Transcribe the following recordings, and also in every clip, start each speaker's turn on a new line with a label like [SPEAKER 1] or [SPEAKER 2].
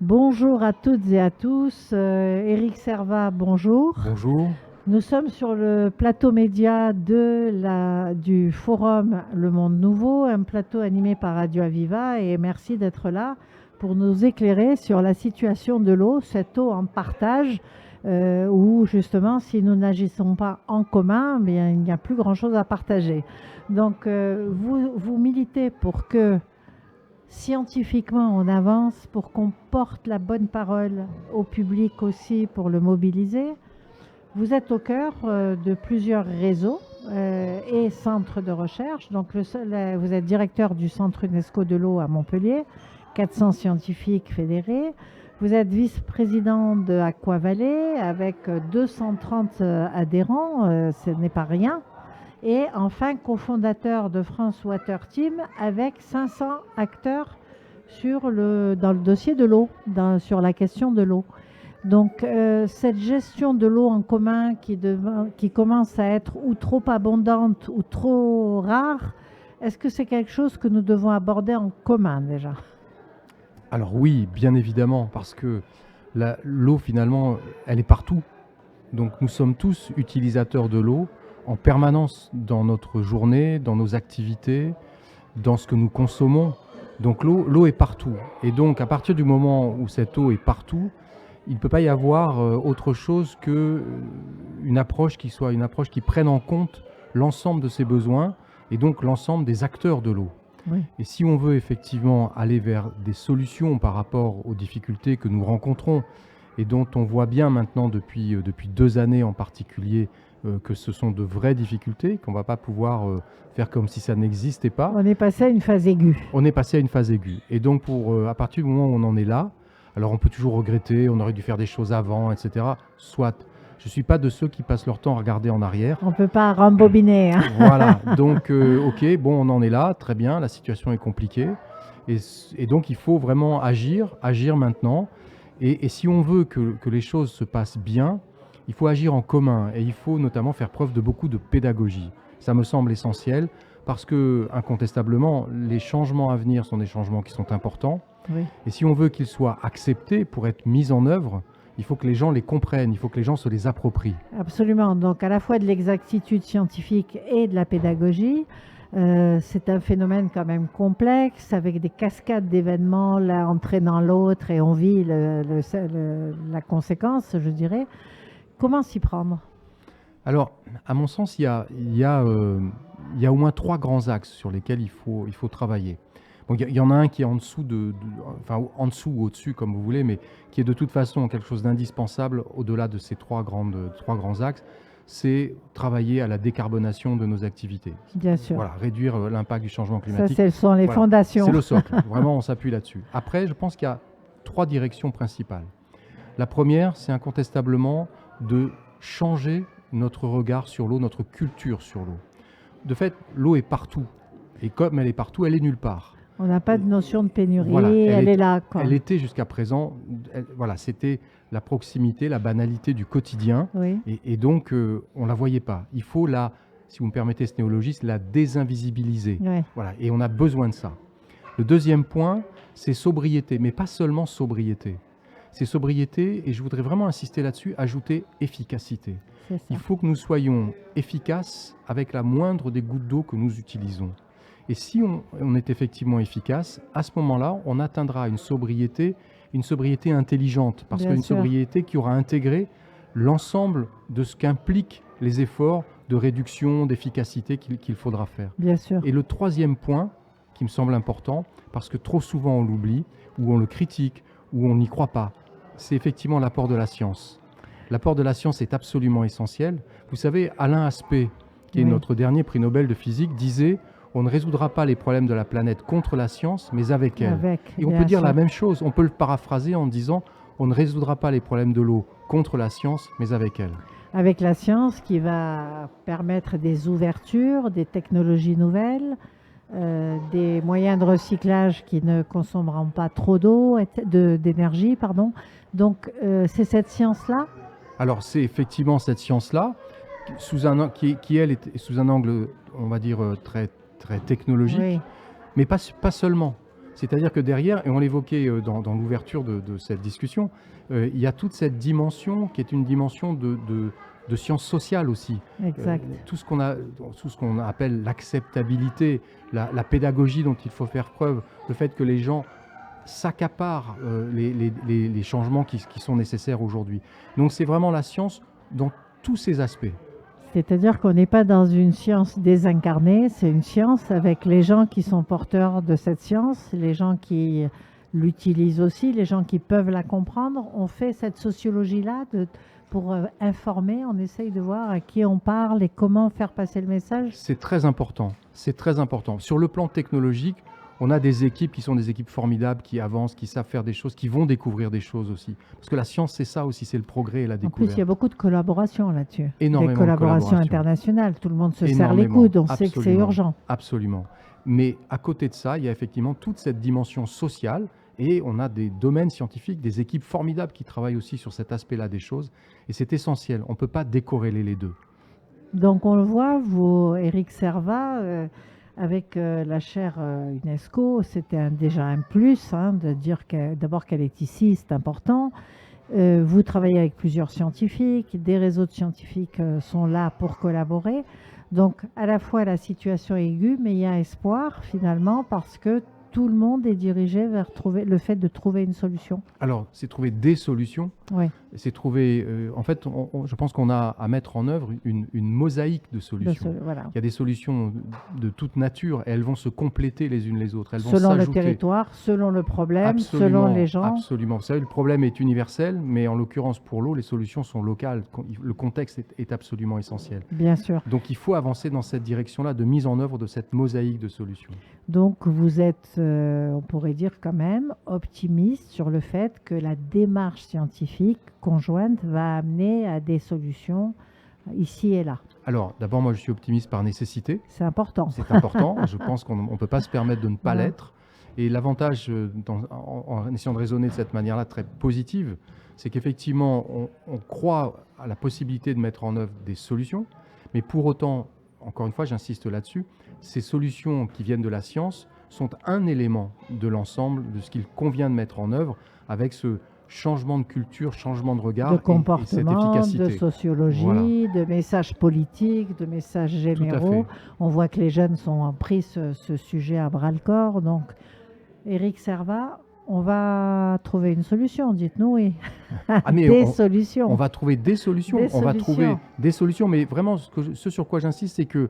[SPEAKER 1] Bonjour à toutes et à tous. Éric Servat, bonjour.
[SPEAKER 2] Bonjour.
[SPEAKER 1] Nous sommes sur le plateau média du forum Le Monde Nouveau, un plateau animé par Radio Aviva, et merci d'être là pour nous éclairer sur la situation de l'eau, cette eau en partage, où justement, si nous n'agissons pas en commun, bien, il n'y a plus grand-chose à partager. Donc, vous militez pour que scientifiquement on avance, pour qu'on porte la bonne parole au public aussi, pour le mobiliser. Vous êtes au cœur de plusieurs réseaux et centres de recherche. Donc vous êtes directeur du Centre UNESCO de l'eau à Montpellier, 400 scientifiques fédérés. Vous êtes vice-président de Aqua Valley avec 230 adhérents, ce n'est pas rien. Et enfin, cofondateur de France Water Team avec 500 acteurs dans le dossier de l'eau, sur la question de l'eau. Donc, cette gestion de l'eau en commun qui commence à être ou trop abondante ou trop rare, est-ce que c'est quelque chose que nous devons aborder en commun déjà?
[SPEAKER 2] Alors oui, bien évidemment, parce que l'eau finalement, elle est partout. Donc nous sommes tous utilisateurs de l'eau en permanence dans notre journée, dans nos activités, dans ce que nous consommons. Donc l'eau est partout. Et donc à partir du moment où cette eau est partout, il ne peut pas y avoir autre chose qu'une approche qui soit une approche qui prenne en compte l'ensemble de ses besoins et donc l'ensemble des acteurs de l'eau.
[SPEAKER 1] Oui.
[SPEAKER 2] Et si on veut effectivement aller vers des solutions par rapport aux difficultés que nous rencontrons et dont on voit bien maintenant depuis 2 années en particulier que ce sont de vraies difficultés, qu'on ne va pas pouvoir faire comme si ça n'existait pas.
[SPEAKER 1] On est passé à une phase aiguë.
[SPEAKER 2] On est passé à une phase aiguë. Et donc à partir du moment où on en est là, alors on peut toujours regretter, on aurait dû faire des choses avant, etc. Soit. Je ne suis pas de ceux qui passent leur temps à regarder en arrière.
[SPEAKER 1] On ne peut pas rembobiner. Hein.
[SPEAKER 2] Voilà, donc ok, bon, on en est là, très bien, la situation est compliquée. Et donc il faut vraiment agir maintenant. Et si on veut que les choses se passent bien, il faut agir en commun. Et il faut notamment faire preuve de beaucoup de pédagogie. Ça me semble essentiel parce que, incontestablement, les changements à venir sont des changements qui sont importants.
[SPEAKER 1] Oui.
[SPEAKER 2] Et si on veut qu'ils soient acceptés pour être mis en œuvre, il faut que les gens les comprennent, il faut que les gens se les approprient.
[SPEAKER 1] Absolument. Donc à la fois de l'exactitude scientifique et de la pédagogie. C'est un phénomène quand même complexe, avec des cascades d'événements l'un entraînant l'autre, et on vit la conséquence, je dirais. Comment s'y prendre?
[SPEAKER 2] Alors, à mon sens, il y a au moins 3 grands axes sur lesquels il faut travailler. Bon, il y en a un qui est en dessous enfin en dessous ou au-dessus, comme vous voulez, mais qui est de toute façon quelque chose d'indispensable au-delà de ces 3 grands axes, c'est travailler à la décarbonation de nos activités.
[SPEAKER 1] Bien sûr.
[SPEAKER 2] Voilà, réduire l'impact du changement climatique.
[SPEAKER 1] Ça, ce sont les fondations.
[SPEAKER 2] C'est le socle. Vraiment, on s'appuie là-dessus. Après, je pense qu'il y a 3 directions principales. La première, c'est incontestablement de changer notre regard sur l'eau, notre culture sur l'eau. De fait, l'eau est partout. Et comme elle est partout, elle est nulle part.
[SPEAKER 1] On n'a pas de notion de pénurie,
[SPEAKER 2] Voilà,
[SPEAKER 1] elle est là. Quoi.
[SPEAKER 2] Elle était jusqu'à présent, c'était la proximité, la banalité du quotidien.
[SPEAKER 1] Oui.
[SPEAKER 2] Et donc, on ne la voyait pas. Il faut si vous me permettez ce néologisme, la désinvisibiliser.
[SPEAKER 1] Oui.
[SPEAKER 2] Voilà, et on a besoin de ça. Le deuxième point, c'est sobriété, mais pas seulement sobriété. C'est sobriété, et je voudrais vraiment insister là-dessus, ajouter efficacité.
[SPEAKER 1] C'est ça.
[SPEAKER 2] Il faut que nous soyons efficaces avec la moindre des gouttes d'eau que nous utilisons. Et si on est effectivement efficace, à ce moment-là, on atteindra une sobriété intelligente, parce qu'une sobriété qui aura intégré l'ensemble de ce qu'impliquent les efforts de réduction, d'efficacité qu'il faudra faire.
[SPEAKER 1] Bien sûr.
[SPEAKER 2] Et le troisième point, qui me semble important, parce que trop souvent on l'oublie, ou on le critique, ou on n'y croit pas, c'est effectivement l'apport de la science. L'apport de la science est absolument essentiel. Vous savez, Alain Aspect, qui est notre dernier prix Nobel de physique, disait « On ne résoudra pas les problèmes de la planète contre la science, mais avec elle ». Et on peut dire la même chose, on peut le paraphraser en disant « On ne résoudra pas les problèmes de l'eau contre la science, mais avec elle ».
[SPEAKER 1] Avec la science qui va permettre des ouvertures, des technologies nouvelles, des moyens de recyclage qui ne consommeront pas trop d'énergie, pardon. Donc c'est cette science-là?
[SPEAKER 2] Alors c'est effectivement cette science-là, qui elle est sous un angle, on va dire, très, très technologique,
[SPEAKER 1] Oui.
[SPEAKER 2] mais pas seulement. C'est-à-dire que derrière, et on l'évoquait dans l'ouverture de cette discussion, il y a toute cette dimension qui est une dimension de sciences sociales aussi.
[SPEAKER 1] Exact.
[SPEAKER 2] Tout ce qu'on appelle l'acceptabilité, la pédagogie dont il faut faire preuve, le fait que les gens s'accaparent les changements qui sont nécessaires aujourd'hui. Donc c'est vraiment la science dans tous ses aspects.
[SPEAKER 1] C'est-à-dire qu'on n'est pas dans une science désincarnée, c'est une science avec les gens qui sont porteurs de cette science, les gens qui l'utilisent aussi, les gens qui peuvent la comprendre. On fait cette sociologie-là pour informer, on essaye de voir à qui on parle et comment faire passer le message.
[SPEAKER 2] C'est très important, c'est très important. Sur le plan technologique, on a des équipes qui sont des équipes formidables, qui avancent, qui savent faire des choses, qui vont découvrir des choses aussi. Parce que la science, c'est ça aussi, c'est le progrès et la découverte.
[SPEAKER 1] En plus, il y a beaucoup de collaborations là-dessus.
[SPEAKER 2] Énormément
[SPEAKER 1] des collaborations internationales. Tout le monde se serre les coudes, on sait que c'est urgent.
[SPEAKER 2] Absolument. Mais à côté de ça, il y a effectivement toute cette dimension sociale et on a des domaines scientifiques, des équipes formidables qui travaillent aussi sur cet aspect-là des choses. Et c'est essentiel, on ne peut pas décorréler les deux.
[SPEAKER 1] Donc on le voit, vous, Éric Servat, avec la chaire UNESCO, c'était déjà un plus, de dire d'abord qu'elle est ici, c'est important. Vous travaillez avec plusieurs scientifiques, des réseaux de scientifiques sont là pour collaborer. Donc à la fois la situation est aiguë, mais il y a espoir finalement parce que tout le monde est dirigé vers le fait de trouver une solution.
[SPEAKER 2] Alors, c'est trouver des solutions.
[SPEAKER 1] Oui.
[SPEAKER 2] C'est trouver... en fait, je pense qu'on a à mettre en œuvre une mosaïque de solutions.
[SPEAKER 1] Voilà.
[SPEAKER 2] Il y a des solutions de toute nature et elles vont se compléter les unes les autres. Elles vont
[SPEAKER 1] selon
[SPEAKER 2] s'ajouter.
[SPEAKER 1] Le territoire, selon le problème, selon les gens.
[SPEAKER 2] Absolument. Vous savez, le problème est universel, mais en l'occurrence, pour l'eau, les solutions sont locales. Le contexte est absolument essentiel.
[SPEAKER 1] Bien sûr.
[SPEAKER 2] Donc, il faut avancer dans cette direction-là de mise en œuvre de cette mosaïque de solutions.
[SPEAKER 1] Donc, vous êtes, on pourrait dire quand même, optimiste sur le fait que la démarche scientifique conjointe va amener à des solutions ici et là.
[SPEAKER 2] Alors, d'abord, moi, je suis optimiste par nécessité.
[SPEAKER 1] C'est important.
[SPEAKER 2] C'est important. Je pense qu'on ne peut pas se permettre de ne pas l'être. Et l'avantage, en essayant de raisonner de cette manière-là très positive, c'est qu'effectivement, on croit à la possibilité de mettre en œuvre des solutions, mais pour autant, encore une fois, j'insiste là-dessus, ces solutions qui viennent de la science sont un élément de l'ensemble de ce qu'il convient de mettre en œuvre avec ce changement de culture, changement de regard
[SPEAKER 1] de comportement,
[SPEAKER 2] et cette efficacité.
[SPEAKER 1] De sociologie, de messages politiques, de messages généraux. On voit que les jeunes ont pris ce sujet à bras-le-corps. Donc, Éric Servat, on va trouver une solution, dites-nous oui. Solutions.
[SPEAKER 2] On va trouver des solutions. On va trouver des solutions, mais vraiment, ce sur quoi j'insiste, c'est que,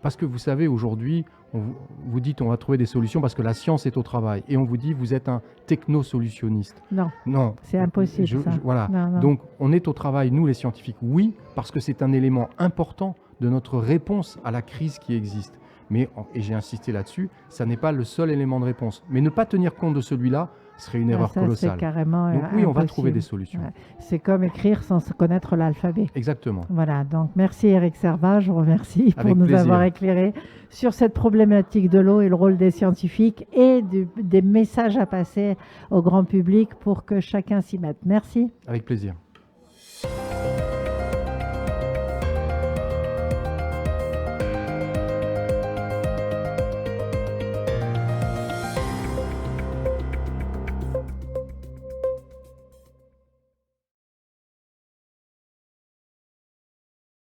[SPEAKER 2] parce que vous savez, aujourd'hui, vous dites on va trouver des solutions parce que la science est au travail. Et on vous dit, vous êtes un techno-solutionniste.
[SPEAKER 1] Non, c'est impossible ça.
[SPEAKER 2] Voilà.
[SPEAKER 1] Non.
[SPEAKER 2] Donc, on est au travail, nous les scientifiques, oui, parce que c'est un élément important de notre réponse à la crise qui existe. Mais, et j'ai insisté là-dessus, ça n'est pas le seul élément de réponse. Mais ne pas tenir compte de celui-là serait une erreur colossale.
[SPEAKER 1] C'est carrément
[SPEAKER 2] donc oui, on va trouver des solutions.
[SPEAKER 1] Ouais. C'est comme écrire sans connaître l'alphabet.
[SPEAKER 2] Exactement.
[SPEAKER 1] Voilà, donc merci Éric Servat, je vous remercie pour nous avoir éclairé sur cette problématique de l'eau et le rôle des scientifiques et des messages à passer au grand public pour que chacun s'y mette. Merci.
[SPEAKER 2] Avec plaisir.